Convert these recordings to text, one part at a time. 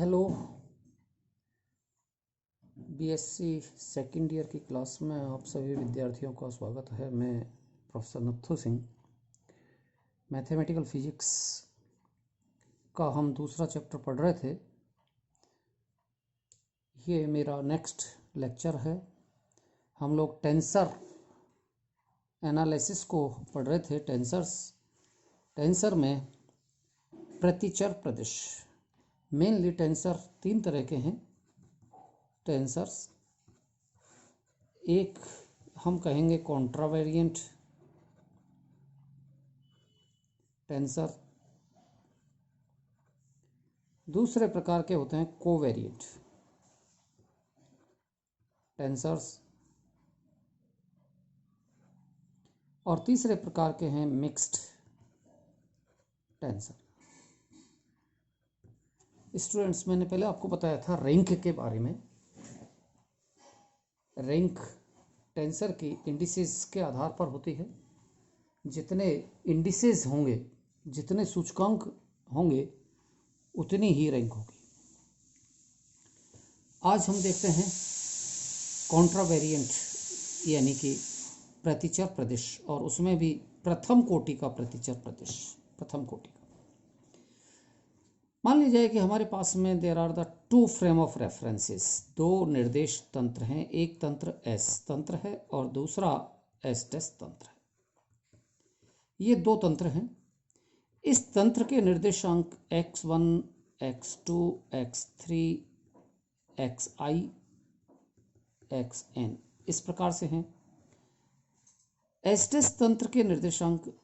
Hello, BSc second year की class में आप सभी विद्यार्थियों का स्वागत है। मैं प्रोफेसर नत्थु सिंह। मैथमेटिकल फिजिक्स का हम दूसरा चैप्टर पढ़ रहे थे। ये मेरा नेक्स्ट लेक्चर है। हम लोग टेंसर एनालिसिस को पढ़ रहे थे। टेंसर में प्रतिचर प्रदिश, मेनली टेंसर तीन तरह के हैं। टेंसर्स, एक हम कहेंगे कॉन्ट्रावेरिएंट टेंसर, दूसरे प्रकार के होते हैं कोवेरिएंट टेंसर्स, और तीसरे प्रकार के हैं मिक्स्ड टेंसर। स्टूडेंट्स, मैंने पहले आपको बताया था रैंक के बारे में। रैंक टेंसर की इंडिसेस के आधार पर होती है। जितने इंडिसेस होंगे, जितने सूचकांक होंगे, उतनी ही रैंक होगी। आज हम देखते हैं कॉन्ट्रावेरिएंट यानी कि प्रतिचर प्रदिश, और उसमें भी प्रथम कोटि का प्रतिचर प्रदिश। प्रथम कोटि का मान लीजिए कि हमारे पास में there are the two frame of references, दो निर्देश तंत्र हैं। एक तंत्र एस तंत्र है और दूसरा एस टेस तंत्र है। ये दो तंत्र हैं। इस तंत्र के निर्देशांक x1, x2, x3, xi, xn इस प्रकार से हैं। एस टेस तंत्र के निर्देशांक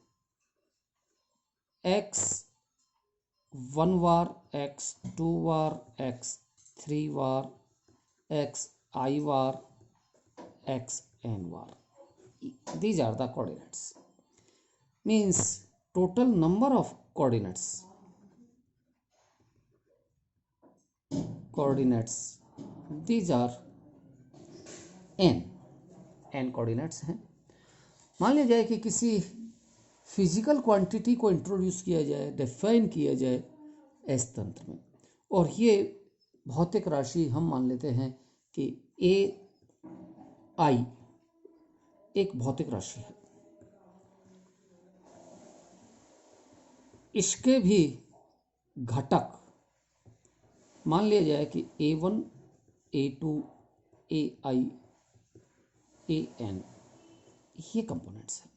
x1 bar, x2 bar, x3 bar, xi bar, xn bar. These are the coordinates. Means total number of coordinates. These are n coordinates हैं। मान लिया जाए कि किसी फिजिकल क्वांटिटी को इंट्रोड्यूस किया जाए, डिफाइन किया जाए एस तंत्र में, और ये भौतिक राशि हम मान लेते हैं कि ए आई एक भौतिक राशि है। इसके भी घटक मान लिया जाए कि A1, A2, AI, AN ये कंपोनेंट्स हैं।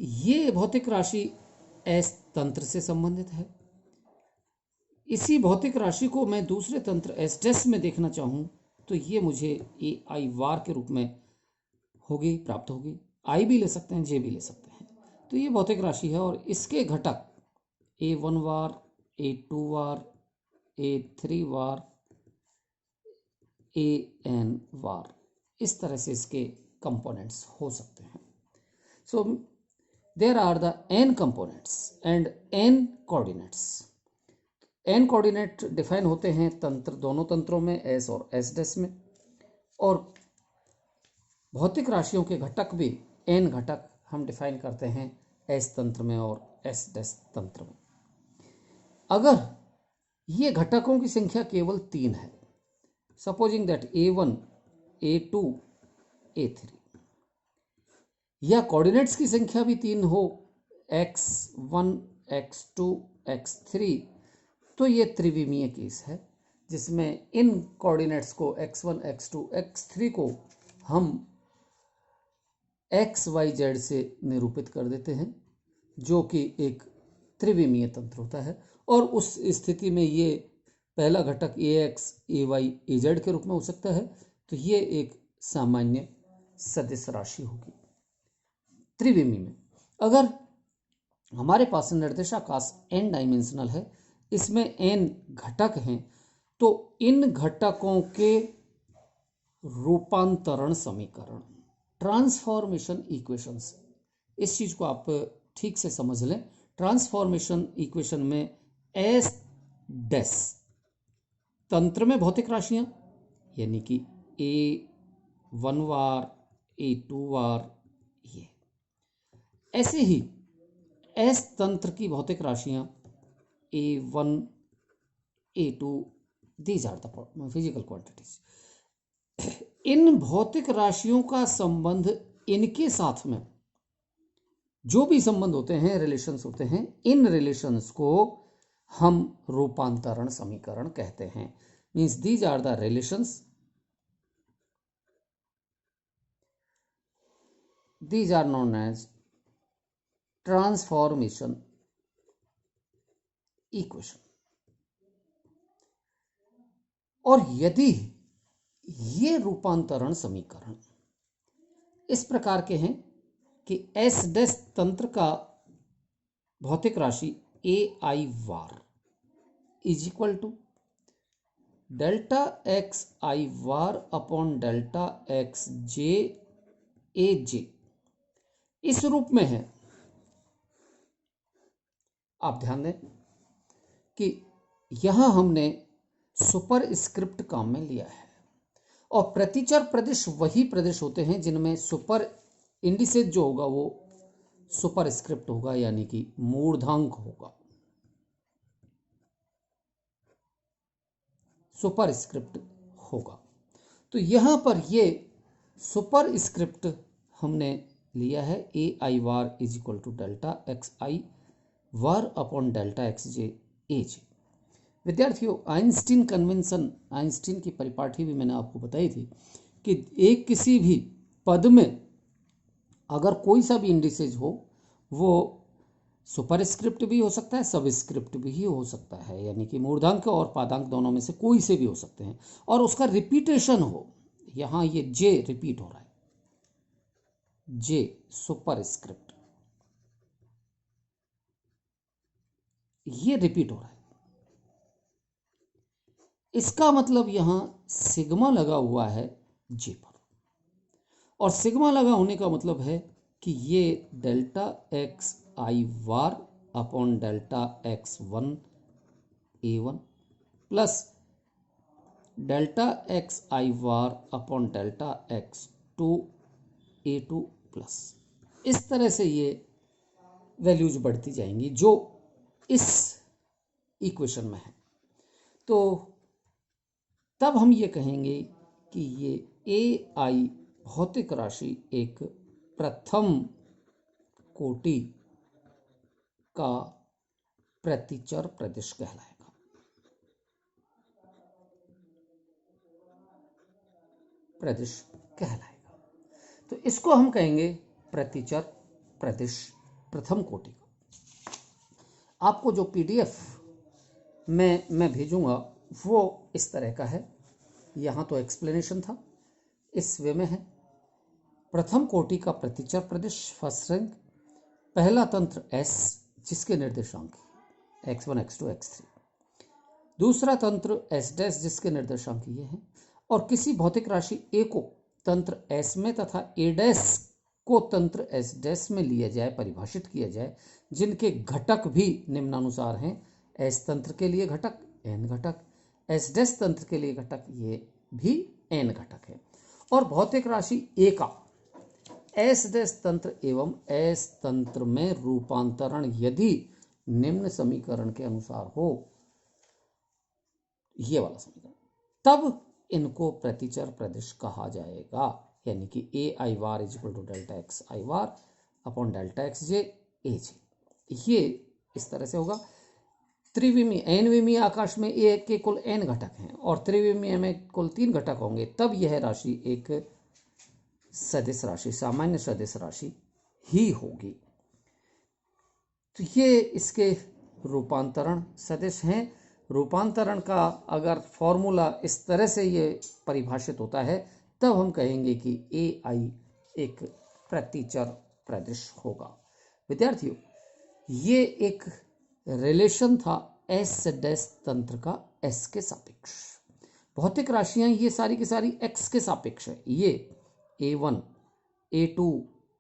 ये भौतिक राशि एस तंत्र से संबंधित है। इसी भौतिक राशि को मैं दूसरे तंत्र एस टेस में देखना चाहूँ तो ये मुझे AI वार के रूप में प्राप्त होगी। आई भी ले सकते हैं, जे भी ले सकते हैं। तो ये भौतिक राशि है और इसके घटक A1 war, A2 war, A3 war, AN वार, इस तरह से इसके कंपोनेंट्स हो सकते हैं। So there are the n components and n coordinates. n coordinate define होते हैं तंत्र, दोनों तंत्रों में, एस और एस डेस में, और भौतिक राशियों के घटक भी n घटक हम डिफाइन करते हैं एस तंत्र में और एस डेस तंत्र में। अगर ये घटकों की संख्या केवल 3 है, supposing that A1, A2, A3, या कोऑर्डिनेट्स की संख्या भी 3 हो, x1, x2, x3, तो ये त्रिविमीय केस है जिसमें इन कोऑर्डिनेट्स को x1, x2, x3 को हम एक्स वाई जेड से निरूपित कर देते हैं, जो कि एक त्रिविमीय तंत्र होता है। और उस स्थिति में ये पहला घटक ax, ay, az के रूप में हो सकता है। तो ये एक सामान्य सदिश राशि होगी त्रिविमी में। अगर हमारे पास निर्देशाकाश n डायमेंशनल है, इसमें n घटक हैं, तो इन घटकों के रूपांतरण समीकरण, ट्रांसफॉर्मेशन इक्वेशंस, इस चीज को आप ठीक से समझ लें। ट्रांसफॉर्मेशन इक्वेशन में एस डेस तंत्र में भौतिक राशियां यानी कि A1 वार, A2 वार, ये ऐसे ही एस तंत्र की भौतिक राशियां A1, A2, these are the physical quantities. इन भौतिक राशियों का संबंध इनके साथ में जो भी संबंध होते हैं, रिलेशंस होते हैं, इन रिलेशंस को हम रूपांतरण समीकरण कहते हैं. Means these are the relations, these are known as transformation equation. और यदि ये रूपांतरण समीकरण इस प्रकार के हैं कि एस डैश तंत्र का भौतिक राशि A I bar is equal to delta x I bar upon delta x J A J, इस रूप में है. आप ध्यान दें कि यहां हमने सुपर स्क्रिप्ट काम में लिया है और प्रतिचर प्रदेश वही प्रदेश होते हैं जिनमें सुपर इंडिसेज जो होगा वो सुपर स्क्रिप्ट होगा, यानी कि मूर्धांक होगा, सुपर स्क्रिप्ट होगा. तो यहां पर ये सुपर स्क्रिप्ट हमने लिया है A I bar is equal to delta x I bar upon delta x J A J. विद्यार्थियों, आइंस्टीन कन्वेंशन, आइंस्टीन की परिपाठी भी मैंने आपको बताई थी कि एक किसी भी पद में अगर कोई सा भी इंडिसेज हो वो सुपर स्क्रिप्ट भी हो सकता है, सब स्क्रिप्ट भी हो सकता है, यानी कि मूर्धांक और पादांक दोनों में से कोई से भी हो सकते हैं, और उसका रिपीटेशन हो. यहां ये जे रिपीट हो रहा है, जे सुपर स्क्रिप्ट ये रिपीट हो रहा है. इसका मतलब यहां सिग्मा लगा हुआ है जे पर, और सिग्मा लगा होने का मतलब है कि ये delta x I bar upon delta x one a one plus delta x I bar upon delta x two a two plus, इस तरह से ये वैल्यूज बढ़ती जाएंगी जो इस इक्वेशन में है. तो तब हम ये कहेंगे कि ये ए आई भौतिक राशि एक प्रथम कोटि का प्रतिचर प्रदेश कहलाएगा. प्रदेश कहलाएगा. तो इसको हम कहेंगे प्रतिचर प्रदेश प्रथम कोटि का. आपको जो पीडीएफ में मैं भेजूंगा वो इस तरह का है. यहाँ तो एक्सप्लेनेशन था, इस वे में है. प्रथम कोटि का प्रतिचर प्रदेश फर्स्ट रैंक, पहला तंत्र S जिसके निर्देशांक x1 x2 x3, दूसरा तंत्र S डैश जिसके निर्देशांक ये हैं, और किसी भौतिक राशि A को तंत्र S में तथा A डैश को तंत्र S डैश में लिया जाए, परिभाषित किया जाए, जिनके घटक भी निम्नानुसार हैं. S तंत्र के लिए घटक n घटक, S डैश तंत्र के लिए घटक ये भी n घटक है. और भौतिक राशि A का S डैश तंत्र एवं S तंत्र में रूपांतरण यदि निम्न समीकरण के अनुसार हो, ये वाला समीकरण, तब इनको प्रतिचर प्रदेश कहा जाएगा. यानी कि A I bar is equal to delta x I bar upon delta x J A J, ये इस तरह से होगा. त्रिविमीय एनविमीय आकाश में ए के कुल n घटक हैं और त्रिविमीय में कुल 3 घटक होंगे, तब यह राशि एक सदिश राशि, सामान्य सदिश राशि ही होगी. तो ये इसके रूपांतरण सदिश हैं. रूपांतरण का अगर फॉर्मूला इस तरह से ये परिभाषित होता है तब हम कहेंगे कि ए आई एक प्रतिचर प्रदेश होगा. विद्यार्थियों, ये एक रिलेशन था एस डैश तंत्र का एस के सापेक्ष. भौतिक राशियां ये सारी की सारी एक्स के सापेक्ष है. ये A1, A2,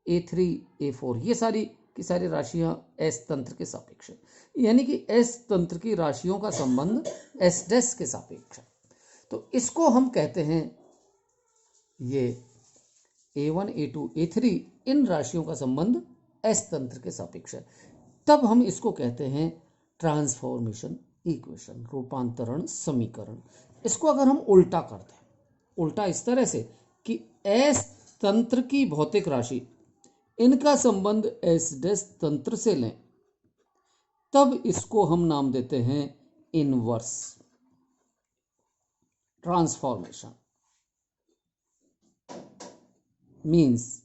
A3, A4 ये सारी की सारी राशियां एस तंत्र के सापेक्ष है. यानी कि एस तंत्र की राशियों का संबंध एस डैश के सापेक्ष है. तो इसको हम कहते हैं, ये A1, A2, A3 इन राशियों का संबंध एस तंत्र के सापेक्ष है. तब हम इसको कहते हैं ट्रांसफॉर्मेशन इक्वेशन, रूपांतरण समीकरण। इसको अगर हम उल्टा कर दें, उल्टा इस तरह से कि एस तंत्र की भौतिक राशि, इनका संबंध एस डैश तंत्र से लें, तब इसको हम नाम देते हैं इनवर्स ट्रांसफॉर्मेशन, मीन्स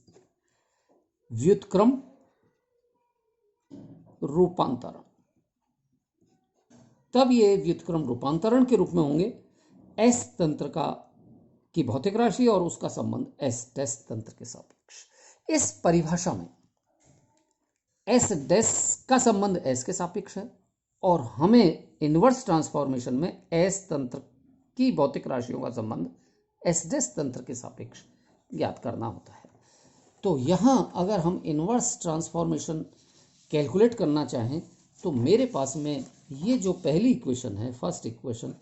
व्युत्क्रम रूपांतरण। तब ये व्युत्क्रम रूपांतरण के रूप में होंगे एस तंत्र की भौतिक राशि और उसका संबंध एस डैश तंत्र के सापेक्ष। इस परिभाषा में एस डैश का संबंध एस के सापेक्ष है और हमें इनवर्स ट्रांसफॉर्मेशन में एस तंत्र की भौतिक राशियों का संबंध एस डैश तंत्र के सापेक्ष ज्ञात करना होता है। तो यहाँ अगर हम इनवर्स ट्रांसफॉर्मेशन कैलकुलेट करना चाहें तो मेरे पास में ये जो पहली इक्वेशन है, फर्स्ट इक्वेशन,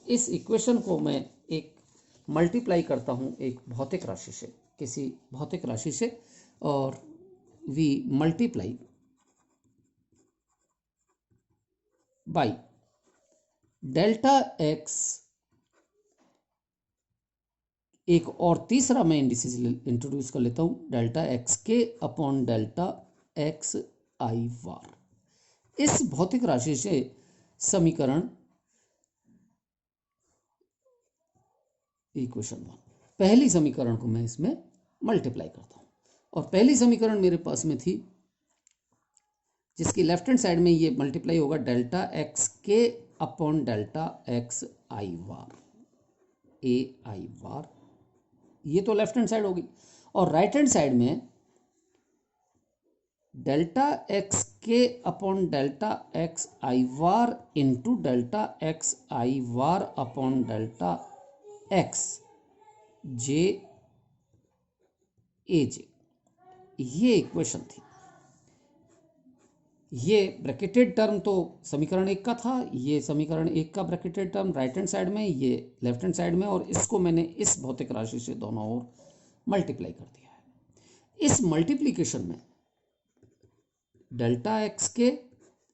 इस इक्वेशन को मैं एक मल्टीप्लाई करता हूँ एक भौतिक राशि से, किसी भौतिक राशि से, और we multiply by delta x, एक और तीसरा मैं इंडिसेस इंट्रोड्यूस कर लेता हूँ, डेल्टा एक्स के अपॉन डेल्टा एक्स आई वार। इस भौतिक राशि से समीकरण इक्वेशन 1, पहली समीकरण को मैं इसमें मल्टीप्लाई करता हूँ और पहली समीकरण मेरे पास में थी जिसकी लेफ्ट हैंड साइड में ये मल्टीप्लाई होगा डेल्टा एक्स के upon delta x I bar, a I bar, ये तो लेफ्ट हैंड साइड होगी। और राइट हैंड साइड में डेल्टा एक्स के upon delta x I bar into delta x I bar upon delta x J A J, ये equation थी। ये bracketed term तो समीकरण 1 का था, ये समीकरण 1 का bracketed term right hand side में, ये लेफ्ट हैंड साइड में, और इसको मैंने इस भौतिक राशि से दोनों ओर मल्टीप्लाई कर दिया है। इस मल्टीप्लीकेशन में डेल्टा एक्स के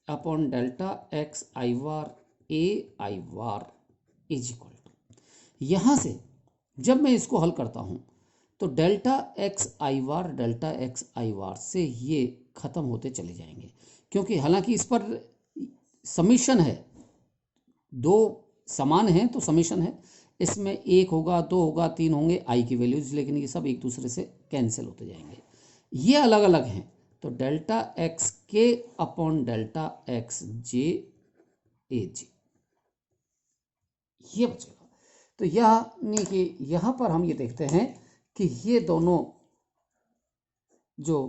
upon delta x I bar a I bar is equal to, यहाँ से जब मैं इसको हल करता हूँ तो डेल्टा एक्स आई वार डेल्टा एक्स आई वार से ये खत्म होते चले जाएंगे, क्योंकि हालांकि इस पर समीशन है, दो समान हैं तो समीशन है, इसमें 1 होगा, 2 होगा, 3 होंगे आई की वैल्यूज, लेकिन ये सब एक दूसरे से कैंसिल होते जाएंगे, ये अलग अलग हैं। तो डेल्टा एक्स के upon delta x J A J, ये बचेगा। तो यानी कि यहाँ पर हम ये देखते हैं कि ये दोनों जो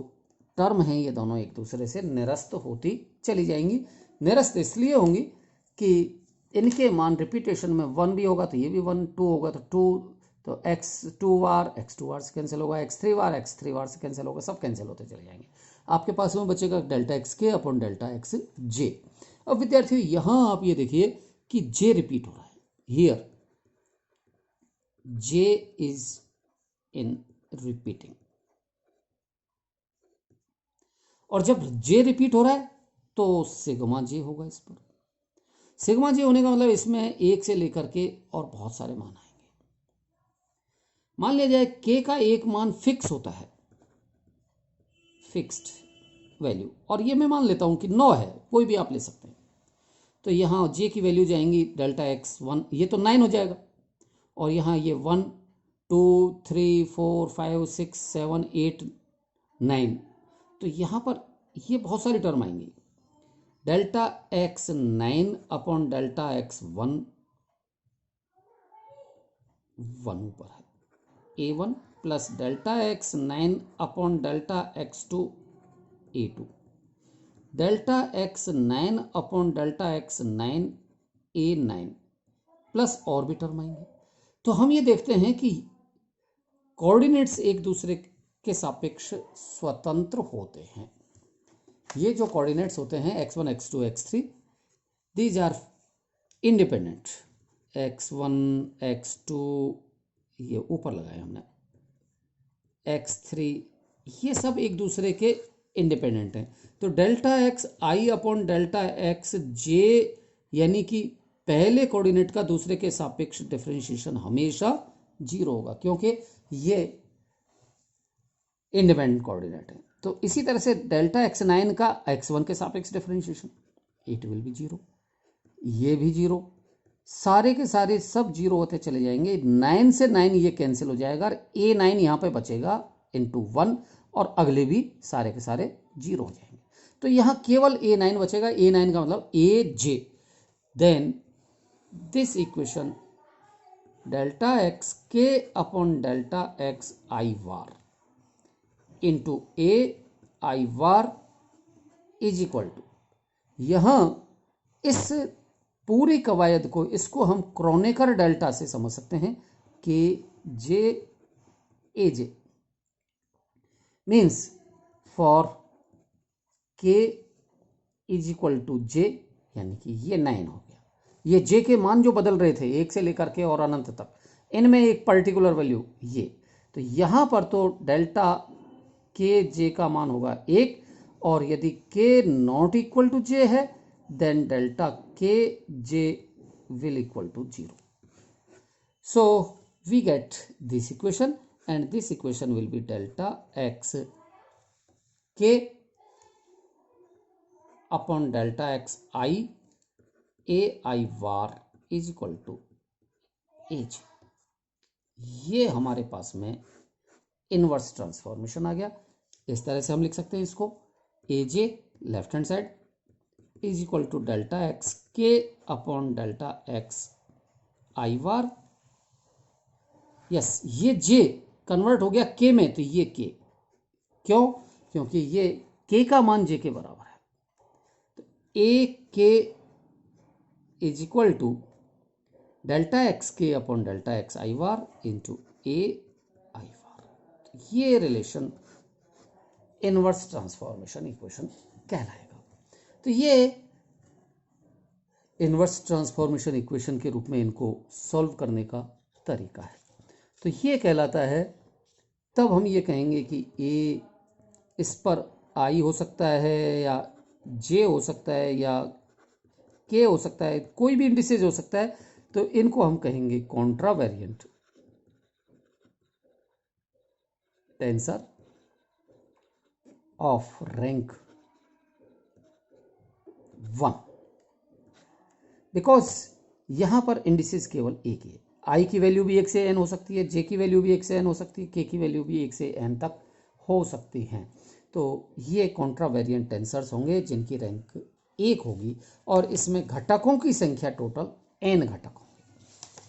टर्म हैं ये दोनों एक दूसरे से निरस्त होती चली जाएंगी। निरस्त इसलिए होंगी कि इनके मान रिपीटेशन में 1 भी होगा तो ये भी 1, 2 होगा तो 2, तो x2 बार से कैंसिल होगा, x3 बार से कैंसिल होगा, सब कैंसिल होते चले जाएंगे। आपके पास में बचेगा डेल्टा एक्स के अपॉन डेल्टा एक्स जे। अब विद्यार्थियों यहाँ आप ये देखिए कि जे रिपीट हो रहा है, here J is in repeating, और जब जे रिपीट हो रहा है तो सिग्मा जे होगा। इस पर सिग्मा जे होने का मतलब इसमें 1 से लेकर के और बहुत सारे मान आएंगे। मान लिया जाए के का एक मान फिक्स होता है, फिक्स्ड वैल्यू, और ये मैं मान लेता हूं कि 9 है, कोई भी आप ले सकते हैं। तो यहाँ जे की वैल्यू जाएंगी डेल्टा एक्स 1, ये तो 9 हो जाएगा, और यहाँ ये 1 2 3 4 5 6 7 8 9, तो यहाँ पर ये बहुत सारी टर्म आएंगी। Delta x 9 upon delta x 1 ऊपर है, a1 plus delta x 9 upon delta x 2 a2, delta x 9 upon delta x 9 a9 plus और भी टर्म आएंगे। तो हम ये देखते हैं कि कोऑर्डिनेट्स एक दूसरे के सापेक्ष स्वतंत्र होते हैं। ये जो कोऑर्डिनेट्स होते हैं x1 x2 x3, these are independent. x1 x2 ये ऊपर लगाए हमने, x3 ये सब एक दूसरे के इंडिपेंडेंट हैं। तो डेल्टा एक्स आई अपॉन डेल्टा एक्स जे यानी कि पहले कोऑर्डिनेट का दूसरे के सापेक्ष डिफरेंशिएशन हमेशा 0 होगा, क्योंकि ये इंडिपेंडेंट कोऑर्डिनेट है। तो इसी तरह से डेल्टा x9 का x1 के सापेक्ष डिफरेंशिएशन, इट विल बी 0, ये भी 0, सारे के सारे सब 0 होते चले जाएंगे। 9 से 9 ये कैंसिल हो जाएगा और A9 यहाँ पे बचेगा इंटू 1, और अगले भी सारे के सारे 0 हो जाएंगे। तो यहाँ केवल A9 बचेगा। A9 का मतलब AJ। Then this equation delta x के upon delta x I bar into A I bar is equal to, यहाँ इस पूरी कवायद को, इसको हम क्रोनेकर डेल्टा से समझ सकते हैं कि जे ए जे मीन्स फॉर के इज इक्वल टू जे, यानी कि ये 9 हो गया। ये जे के मान जो बदल रहे थे 1 से लेकर के और अनंत तक, इनमें एक पर्टिकुलर वैल्यू ये, तो यहाँ पर तो डेल्टा के जे का मान होगा 1, और यदि के नॉट इक्वल टू जे है देन डेल्टा के जे will equal to 0. So we get this equation, and this equation will be delta x k upon delta x I a I var is equal to h। ये हमारे पास में inverse transformation आ गया। इस तरह से हम लिख सकते हैं इसको, A J left hand side is equal to delta x के अपॉन डेल्टा एक्स आई वार। यस, ये जे कन्वर्ट हो गया के में, तो ये के, क्यों? क्योंकि ये के का मान जे के बराबर है। तो a k is equal to delta x के अपॉन डेल्टा एक्स आई वार इंटू ए आई वार। ये रिलेशन इनवर्स ट्रांसफॉर्मेशन इक्वेशन कहलाएगा। तो ये इनवर्स ट्रांसफॉर्मेशन इक्वेशन के रूप में इनको सॉल्व करने का तरीका है। तो ये कहलाता है, तब हम ये कहेंगे कि ए इस पर आई हो सकता है या जे हो सकता है या के हो सकता है, कोई भी इंडिसेज हो सकता है, तो इनको हम कहेंगे कॉन्ट्रावेरिएंट टेंसर ऑफ रैंक 1, बिकॉज यहां पर इंडिसेस केवल एक ही है। आई की वैल्यू भी 1 से n हो सकती है, जे की वैल्यू भी 1 से n हो सकती है, के की वैल्यू भी 1 से n तक हो सकती हैं। तो ये कॉन्ट्रावेरिएंट टेंसर्स होंगे जिनकी रैंक 1 होगी, और इसमें घटकों की संख्या टोटल n घटक होंगे।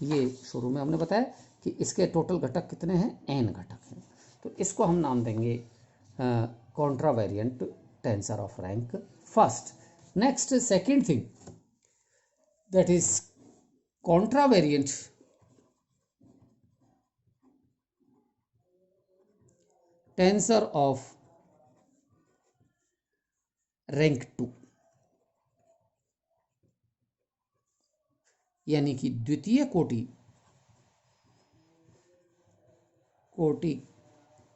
ये शुरू में हमने बताया कि इसके टोटल घटक कितने हैं, n घटक हैं। तो इसको हम नाम देंगे contravariant tensor of rank first. Next, second thing, that is contravariant tensor of rank 2, यानी कि द्वितीय कोटि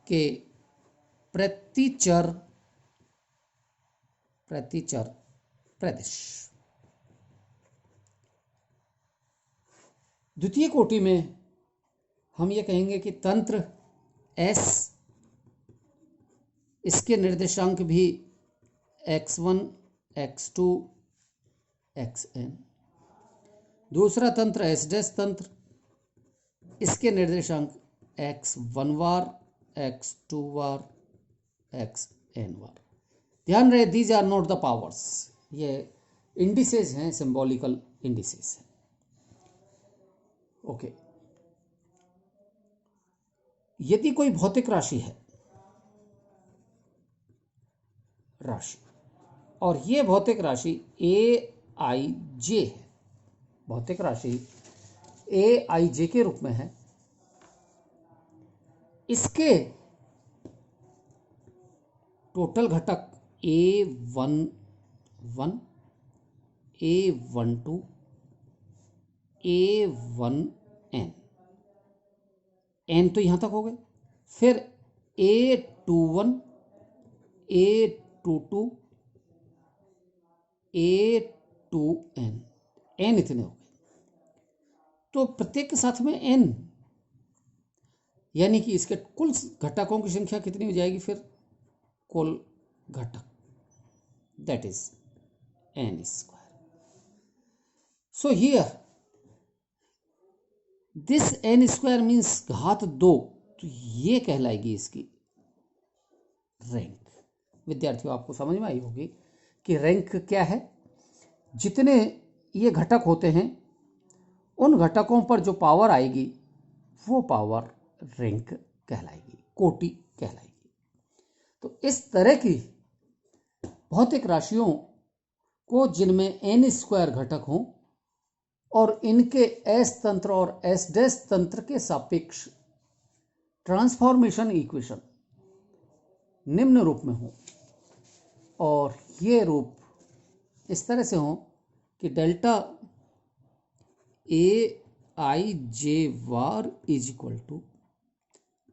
के प्रतिचर प्रदेश। द्वितीय कोटि में हम ये कहेंगे कि तंत्र S, इसके निर्देशांक भी x1 x2 xn। दूसरा तंत्र S डैश तंत्र, इसके निर्देशांक x1 वार x2 वार xn वार। ध्यान रहे, these are not the powers, ये इंडिसेस हैं, सिंबॉलिकल इंडिसेस हैं। ओके, यदि कोई भौतिक राशि है, और ये भौतिक राशि ए आई जे है, भौतिक राशि ए आई जे के रूप में है, इसके टोटल घटक A11 A12 A1n, n तो यहां तक हो गए, फिर A21 A22 A2n, n इतने हो गए, तो प्रत्येक के साथ में n, यानी कि इसके कुल घटकों की संख्या कितनी हो जाएगी फिर, कुल घटक, that is n square. So here this n square means घात 2, तो ये कहलाएगी इसकी रैंक। विद्यार्थियों आपको समझ में आई होगी कि रैंक क्या है। जितने ये घटक होते हैं उन घटकों पर जो पावर आएगी वो पावर रैंक कहलाएगी, कोटि कहलाएगी। तो इस तरह की भौतिक राशियों को जिनमें n स्क्वायर घटक हों और इनके s तंत्र और s डैश तंत्र के सापेक्ष ट्रांसफॉर्मेशन इक्वेशन निम्न रूप में हो, और ये रूप इस तरह से हो कि delta a I j bar is equal to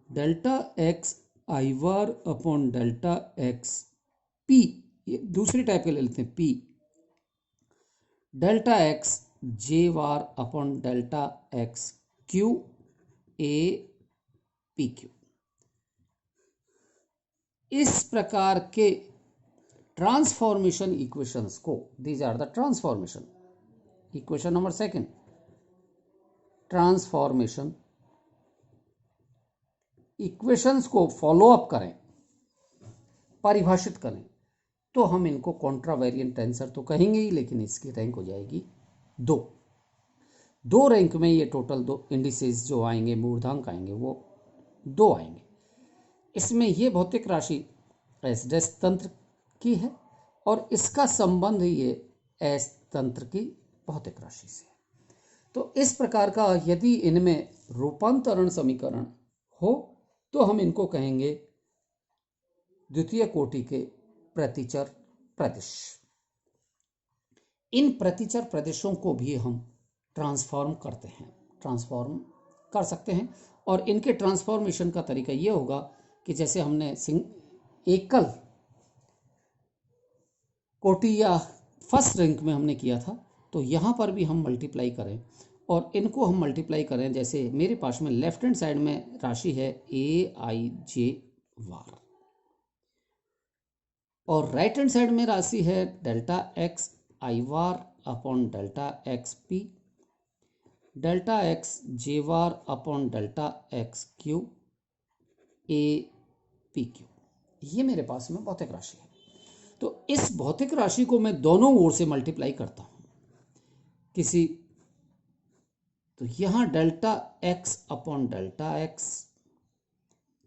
delta x I bar upon delta x p, ये दूसरी टाइप के ले लेते हैं, p delta x J bar upon delta x q A P q. इस प्रकार के ट्रांसफॉर्मेशन इक्वेशंस को, these are the transformation equation number second, transformation equations को फॉलो अप करें, परिभाषित करें, तो हम इनको कॉन्ट्रावेरिएंट टेंसर तो कहेंगे ही, लेकिन इसकी रैंक हो जाएगी 2। 2 रैंक में ये टोटल 2 इंडिसेस जो आएंगे, मूर्धांक आएंगे, वो 2 आएंगे। इसमें ये भौतिक राशि एस डैश तंत्र की है और इसका संबंध ये एस तंत्र की भौतिक राशि से है। तो इस प्रकार का यदि इनमें रूपांतरण समीकरण हो तो हम इनको कहेंगे द्वितीय कोटि के प्रतिचर प्रदेश। इन प्रतिचर प्रदेशों को भी हम ट्रांसफॉर्म करते हैं, ट्रांसफॉर्म कर सकते हैं, और इनके ट्रांसफॉर्मेशन का तरीका ये होगा कि जैसे हमने एकल कोटि या फर्स्ट रैंक में हमने किया था, तो यहाँ पर भी हम मल्टीप्लाई करें और इनको हम मल्टीप्लाई करें। जैसे मेरे पास में लेफ्ट हैंड साइड में राशि है ए आई जे वार और राइट हैंड साइड में राशि है delta x I bar upon delta x P, delta x J bar upon delta x q A P Q. ये मेरे पास में भौतिक राशि है। तो इस भौतिक राशि को मैं दोनों ओर से मल्टीप्लाई करता हूं किसी, तो यहां delta x upon delta x,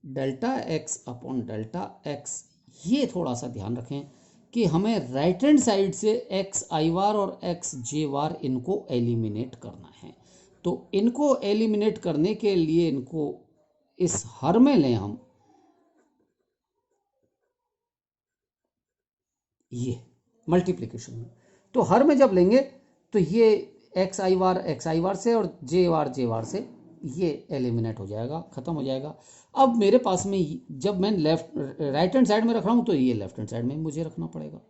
delta x upon delta x, ये थोड़ा सा ध्यान रखें कि हमें राइट हैंड साइड से एक्स आई वार और एक्स जे वार इनको एलिमिनेट करना है। तो इनको एलिमिनेट करने के लिए इनको इस हर में लें हम, ये मल्टीप्लिकेशन में, तो हर में जब लेंगे तो ये एक्स आई वार से और जे वार से ये एलिमिनेट हो जाएगा, खत्म हो जाएगा। अब मेरे पास में जब मैं राइट हैंड साइड में रख रहा हूं तो ये लेफ्ट हैंड साइड में मुझे रखना पड़ेगा,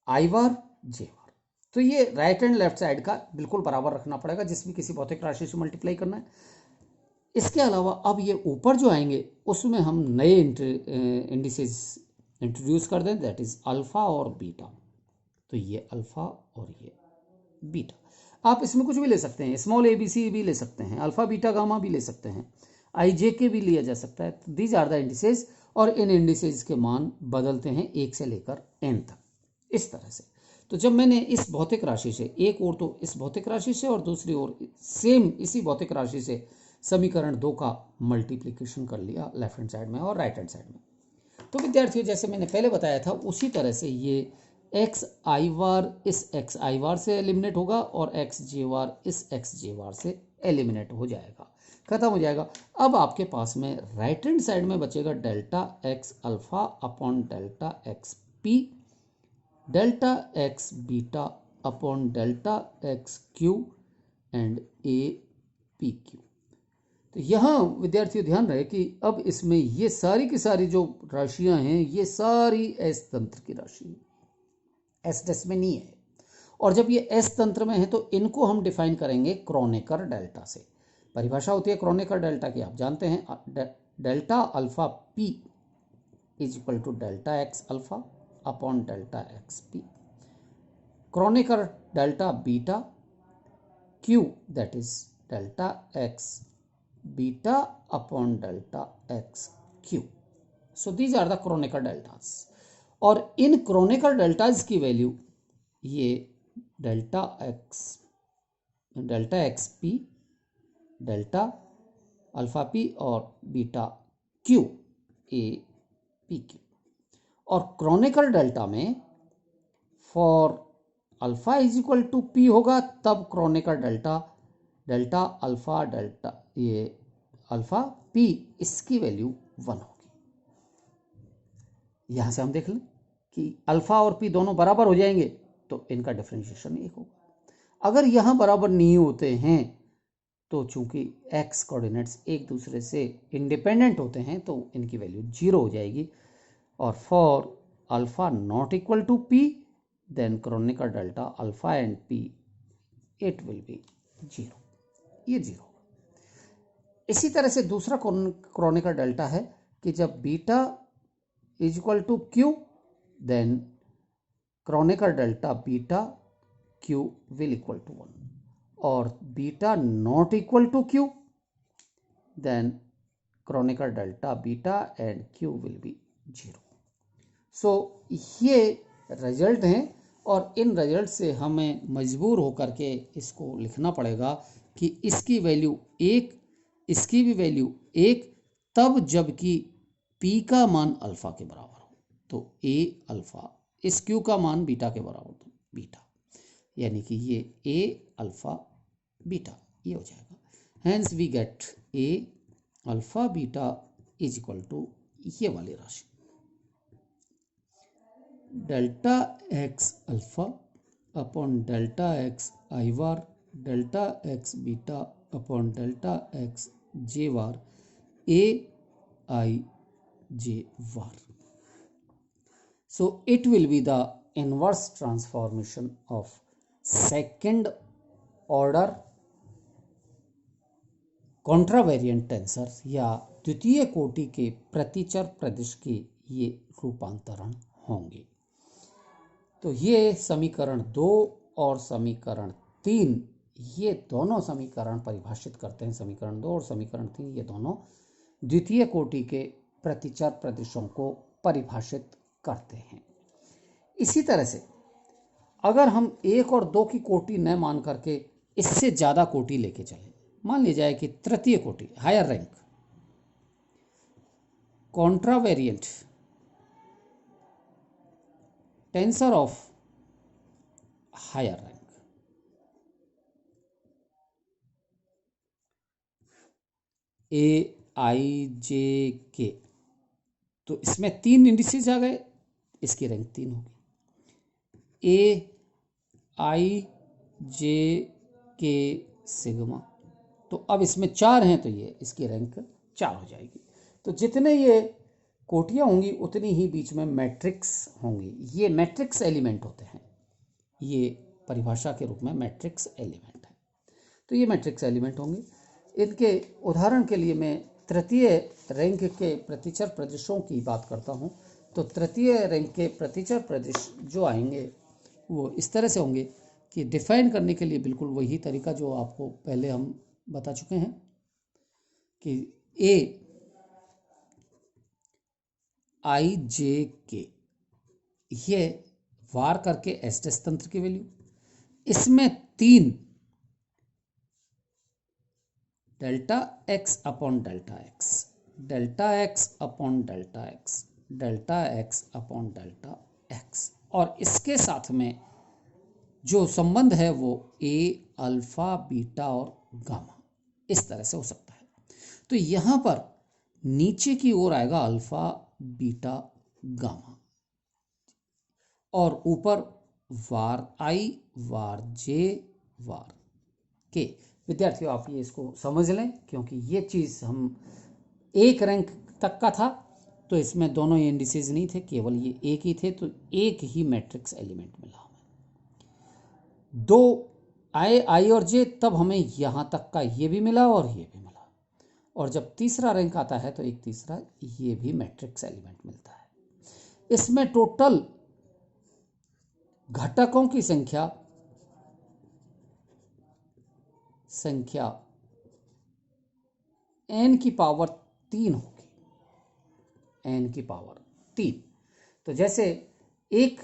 आई वार जे वार। तो ये राइट एंड लेफ्ट साइड का बिल्कुल बराबर रखना पड़ेगा जिस भी किसी भौतिक राशि से मल्टीप्लाई करना है। इसके अलावा अब ये ऊपर जो आएंगे उसमें हम नए इंडिसेस इंट्रोड्यूस कर दें, दैट इज अल्फा और बीटा। तो ये अल्फा और ये बीटा, आप इसमें कुछ भी ले सकते हैं, स्मॉल ए बी सी भी ले सकते हैं, अल्फा बीटा गामा भी ले सकते हैं, आई जे के भी लिया जा सकता है। दीज आर द इंडिसेस, और इन इंडिसेस के मान बदलते हैं 1 से लेकर n तक, इस तरह से। तो जब मैंने इस भौतिक राशि से, एक ओर तो इस भौतिक राशि से और दूसरी ओर सेम इसी भौतिक राशि से समीकरण 2 का मल्टीप्लिकेशन कर लिया लेफ्ट हैंड साइड में और राइट हैंड साइड में, तो विद्यार्थियों जैसे मैंने पहले बताया था उसी तरह से ये एक्स आई वार इस एक्स आई वार से एलिमिनेट होगा और एक्स जे वार इस एक्स जे वार से एलिमिनेट हो जाएगा, खत्म हो जाएगा। अब आपके पास में राइट हैंड साइड में बचेगा delta x alpha upon delta x P, delta x beta upon delta x Q and A P Q. तो यहाँ विद्यार्थियों ध्यान रहे कि अब इसमें ये सारी की सारी जो राशियां हैं ये सारी एस तंत्र की राशि है, एस डेस में नहीं है। और जब ये एस तंत्र में है तो इनको हम डिफाइन करेंगे क्रोनेकर डेल्टा से। परिभाषा होती है क्रोनेकर डेल्टा की, आप जानते हैं, delta alpha P is equal to delta x alpha upon delta x P. Kronecker delta beta Q that is delta x beta upon delta x Q. So these are the Kronecker deltas. और इन Kronecker deltas की value ये delta x P, delta alpha P और beta Q A P Q. और Kronecker delta में for alpha is equal to P होगा तब Kronecker delta alpha delta ये अल्फा पी इसकी वैल्यू 1 होगी। यहां से हम देख लें कि अल्फा और पी दोनों बराबर हो जाएंगे तो इनका डिफरेंशिएशन 1 होगा। अगर यहां बराबर नहीं होते हैं तो चूंकि एक्स कोऑर्डिनेट्स एक दूसरे से इंडिपेंडेंट होते हैं तो इनकी वैल्यू 0 हो जाएगी। और for alpha not equal to p then kronecker delta alpha and p it will be 0, ये 0। इसी तरह से दूसरा क्रोनेकर डेल्टा है कि जब beta is equal to q then kronecker delta beta q will equal to 1 और beta not equal to q then kronecker delta beta and q will be 0। So ये रिजल्ट हैं और इन रिजल्ट से हमें मजबूर होकर के इसको लिखना पड़ेगा कि इसकी वैल्यू 1, इसकी भी वैल्यू 1 तब जबकि p का मान अल्फा के बराबर हो तो a अल्फा, इस q का मान बीटा के बराबर तो बीटा, यानी कि ये a अल्फा बीटा ये हो जाएगा। Hence we get a alpha beta is equal to ये वाली राशि delta x alpha upon delta x I bar delta x beta upon delta x J bar a I j var. So it will be the inverse transformation of second order contravariant tensor या द्वितीय कोटि के प्रतिचर प्रदिश के ये रूपांतरण होंगे। तो ये समीकरण 2 और समीकरण 3 ये दोनों समीकरण परिभाषित करते हैं। समीकरण 2 और समीकरण 3 ये दोनों द्वितीय कोटि के प्रतिचर प्रदिशों को परिभाषित करते हैं। इसी तरह से अगर हम 1 और 2 की कोटि न मान करके इससे ज़्यादा कोटि लेके चलें, मान ली जाए कि तृतीय कोटि higher rank contravariant tensor of higher rank A I J K, तो इसमें 3 इंडिसेस आ गए, इसकी रैंक 3 होगी। ए आई जे के सिग्मा, तो अब इसमें 4 हैं तो ये इसकी रैंक 4 हो जाएगी। तो जितने ये कोटियाँ होंगी उतनी ही बीच में मैट्रिक्स होंगी। ये मैट्रिक्स एलिमेंट होते हैं, ये परिभाषा के रूप में मैट्रिक्स एलिमेंट है। तो ये मैट्रिक्स एलिमेंट होंगे। इनके उदाहरण के लिए मैं तृतीय रैंक के प्रतिचर प्रदिशों की बात करता हूँ। तो तृतीय रैंक के प्रतिचर प्रदिश जो आएंगे वो इस तरह से होंगे कि डिफाइन करने के लिए बिल्कुल वही तरीका जो आपको पहले हम बता चुके हैं कि ए आई जे के ये वार करके एस्टेस तंत्र की वैल्यू, इसमें 3 delta x upon delta x, delta x upon delta x, delta x upon delta x, और इसके साथ में जो संबंध है वो ए अल्फा बीटा और गामा इस तरह से हो सकता है। तो यहाँ पर नीचे की ओर आएगा अल्फा बीटा गामा और ऊपर वार आई वार जे वार के। विद्यार्थियों आप ये इसको समझ लें क्योंकि ये चीज़ हम 1 रैंक तक का था तो इसमें दोनों ये इंडिसेज नहीं थे, केवल ये एक ही थे, तो एक ही मैट्रिक्स एलिमेंट मिला हमें। दो आई और जे, तब हमें यहाँ तक का ये भी मिला और ये भी मिला, और जब तीसरा रैंक आता है तो एक तीसरा ये भी मैट्रिक्स एलिमेंट मिलता है। इसमें टोटल घटकों की संख्या n की पावर 3 होगी, n की पावर 3। तो जैसे एक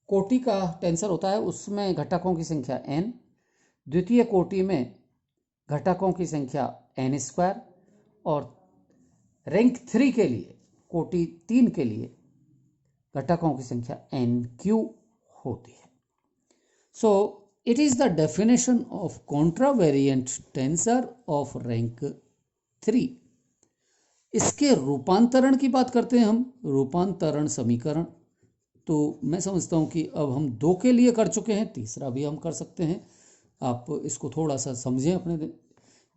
कोटि का टेंसर होता है, उसमें घटकों की संख्या n, द्वितीय कोटि में घटकों की संख्या n स्क्वायर, और रैंक 3 के लिए, कोटि 3 के लिए घटकों की संख्या n³ होती है। So it is the definition of contravariant tensor of rank 3। इसके रूपांतरण की बात करते हैं हम, रूपांतरण समीकरण। तो मैं समझता हूं कि अब हम 2 के लिए कर चुके हैं, तीसरा भी हम कर सकते हैं। आप इसको थोड़ा सा समझें अपने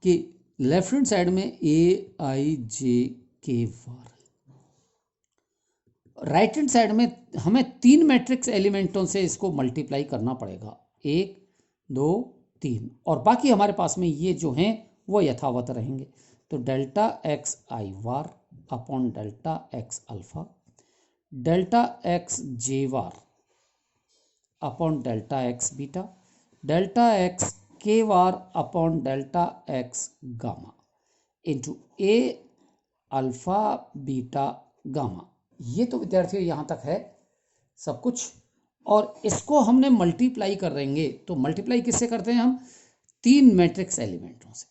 कि लेफ्ट हैंड साइड में AIJK वार, राइट हैंड साइड में हमें 3 मैट्रिक्स एलिमेंटों से इसको मल्टीप्लाई करना पड़ेगा, 1 2 3, और बाकी हमारे पास में ये जो हैं वो यथावत रहेंगे। तो डेल्टा एक्स आई bar upon delta x alpha, delta x जे bar upon delta x beta, delta x के bar upon delta X gamma into ए अल्फा बीटा गामा। ये तो विद्यार्थियों यहाँ तक है सब कुछ, और इसको हमने मल्टीप्लाई कर देंगे। तो मल्टीप्लाई किससे करते हैं हम? 3 मैट्रिक्स एलिमेंटों से,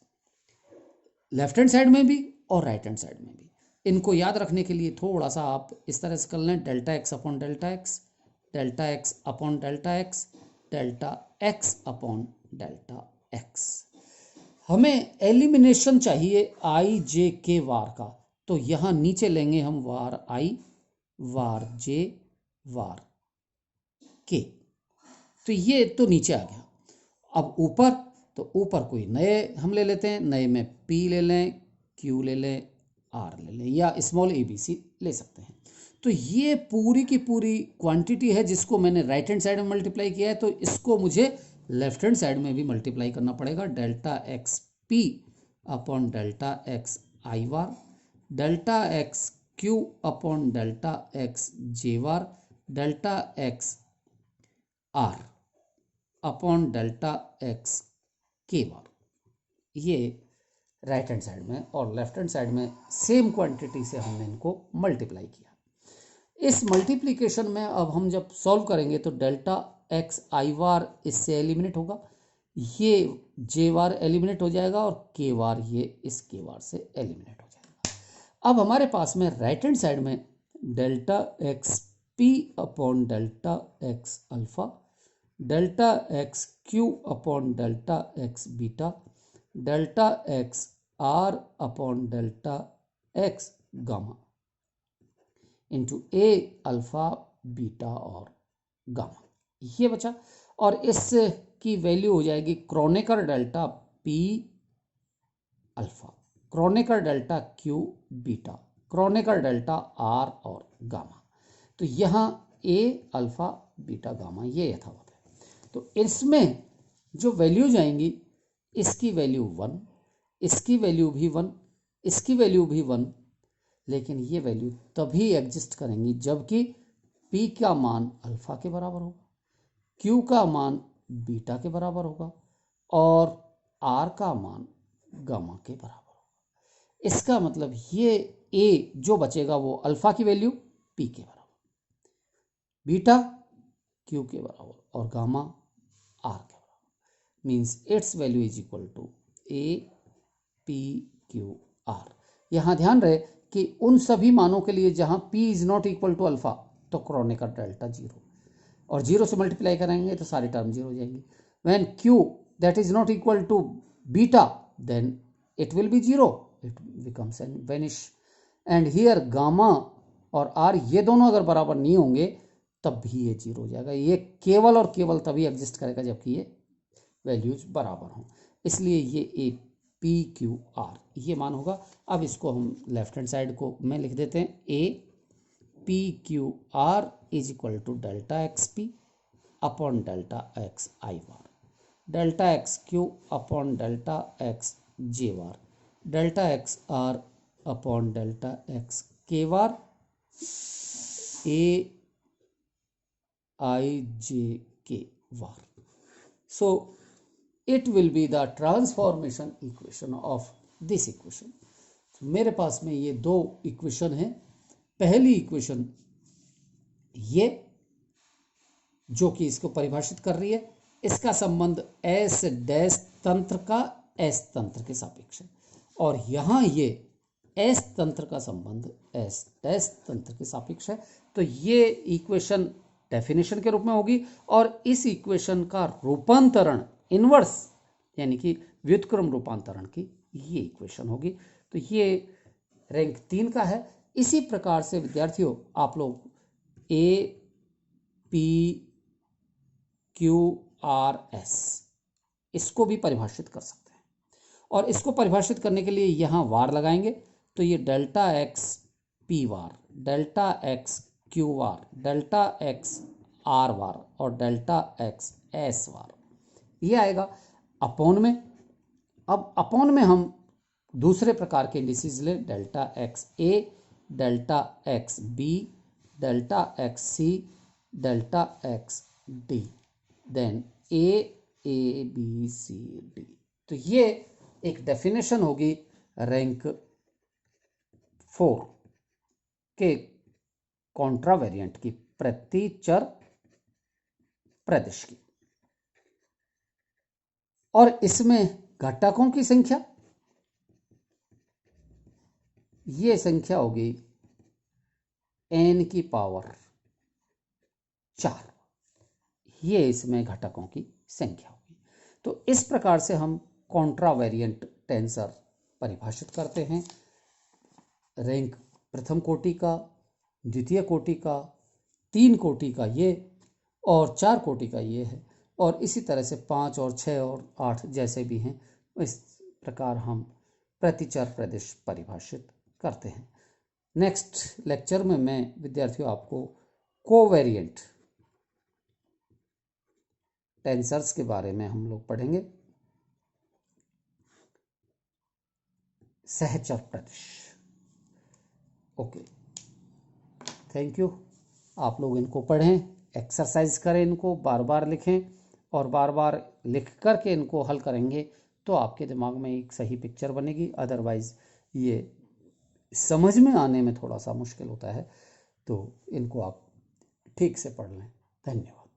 लेफ्ट हैंड साइड में भी और राइट हैंड साइड में भी। इनको याद रखने के लिए थोड़ा सा आप इस तरह से कर लें, delta x upon delta x, delta x upon delta x, delta x upon delta x. हमें एलिमिनेशन चाहिए आई जे के वार का, तो यहाँ नीचे लेंगे हम वार आई, वार जे, वार के। तो ये तो नीचे आ गया। अब ऊपर, तो ऊपर कोई नए हम ले लेते हैं, नए में P ले लें, Q ले लें, R ले लें, या स्मॉल ABC ले सकते हैं। तो ये पूरी की पूरी क्वांटिटी है जिसको मैंने राइट हैंड साइड में मल्टीप्लाई किया है, तो इसको मुझे लेफ्ट हैंड साइड में भी मल्टीप्लाई करना पड़ेगा। Delta X P upon delta x आई bar, delta X Q upon delta x जे bar, delta X R upon delta x के वार। ये राइट हैंड साइड में, और लेफ्ट हैंड साइड में same quantity से हमने इनको मल्टीप्लाई किया। इस मल्टीप्लिकेशन में अब हम जब सॉल्व करेंगे तो डेल्टा एक्स आई वार इससे एलिमिनेट होगा, ये जे वार एलिमिनेट हो जाएगा, और के वार ये इस के वार से एलिमिनेट हो जाएगा। अब हमारे पास में राइट हैंड साइड में delta X P upon delta x alpha, delta X Q upon delta x beta, delta X R upon delta X gamma into ए अल्फा बीटा और गामा, ये बचा। और इस की वैल्यू हो जाएगी Kronecker delta P alpha, Kronecker delta Q beta, Kronecker delta R और gamma. तो यहाँ ए अल्फा बीटा गामा ये यथावत है। तो इसमें जो वैल्यू जाएंगी, इसकी वैल्यू 1, इसकी वैल्यू भी 1, इसकी वैल्यू भी 1, लेकिन ये वैल्यू तभी एग्जिस्ट करेंगी जबकि P का मान अल्फा के बराबर होगा, Q का मान बीटा के बराबर होगा, और R का मान गामा के बराबर होगा। इसका मतलब ये A जो बचेगा वो अल्फा की वैल्यू P के बराबर, बीटा Q के बराबर, और गामा R के बराबर। Means its value is equal to APQR। यहाँ ध्यान रहे कि उन सभी मानों के लिए जहाँ P is not equal to alpha तो क्रोनेकर डेल्टा 0, और 0 से मल्टीप्लाई करेंगे तो सारी टर्म 0 हो जाएंगी। When Q that is not equal to beta then it will be 0, it becomes an vanish. And here gamma और R ये दोनों अगर बराबर नहीं होंगे तब भी ये 0 हो जाएगा। ये केवल और केवल तभी एग्जिस्ट करेगा जबकि ये वैल्यूज बराबर हों। इसलिए ये पी क्यू आर, ये मान होगा। अब इसको हम लेफ्ट हैंड साइड को में लिख देते हैं, a P q r is equal to delta x p upon delta x I bar, delta x q upon delta x J bar, delta x r upon delta x के bar, a I J के वार. So it will be the transformation equation of this equation. मेरे पास में ये दो equation हैं। पहली equation ये जो कि इसको परिभाषित कर रही है, इसका संबंध एस डैश तंत्र का एस तंत्र के सापेक्ष है, और यहाँ ये एस तंत्र का संबंध एस डैश तंत्र के सापेक्ष है। तो ये इक्वेशन डेफिनेशन के रूप में होगी, और इस इक्वेशन का रूपांतरण इनवर्स यानी कि व्युत्क्रम रूपांतरण की ये इक्वेशन होगी। तो ये रैंक 3 का है। इसी प्रकार से विद्यार्थियों आप लोग A P q R S इसको भी परिभाषित कर सकते हैं, और इसको परिभाषित करने के लिए यहाँ वार लगाएंगे। तो ये delta x P bar, delta x Q bar, delta x R bar और डेल्टा एक्स एस वार, ये आएगा अपॉन में। अब अपॉन में हम दूसरे प्रकार के इंडिसेस ले, delta x a, delta x b, delta x c, delta x d, then a b c d. तो ये एक डेफिनेशन होगी रैंक 4 के कॉन्ट्रावेरिएंट की, प्रतिचर प्रदिश की। और इसमें घटकों की संख्या, ये संख्या होगी n की पावर 4, ये इसमें घटकों की संख्या होगी। तो इस प्रकार से हम कॉन्ट्रावेरिएंट टेंसर परिभाषित करते हैं। रैंक प्रथम कोटि का, द्वितीय कोटि का, 3 कोटि का ये, और 4 कोटि का ये है, और इसी तरह से 5 और 6 और 8 जैसे भी हैं, इस प्रकार हम प्रतिचर प्रदिश परिभाषित करते हैं। नेक्स्ट लेक्चर में मैं विद्यार्थियों आपको कोवेरिएंट टेंसर्स के बारे में हम लोग पढ़ेंगे, सहचर प्रदिश। Okay, thank you. आप लोग इनको पढ़ें, एक्सरसाइज करें, इनको बार बार लिखें, और बार बार लिख करके इनको हल करेंगे तो आपके दिमाग में एक सही पिक्चर बनेगी। अदरवाइज़ ये समझ में आने में थोड़ा सा मुश्किल होता है, तो इनको आप ठीक से पढ़ लें। धन्यवाद।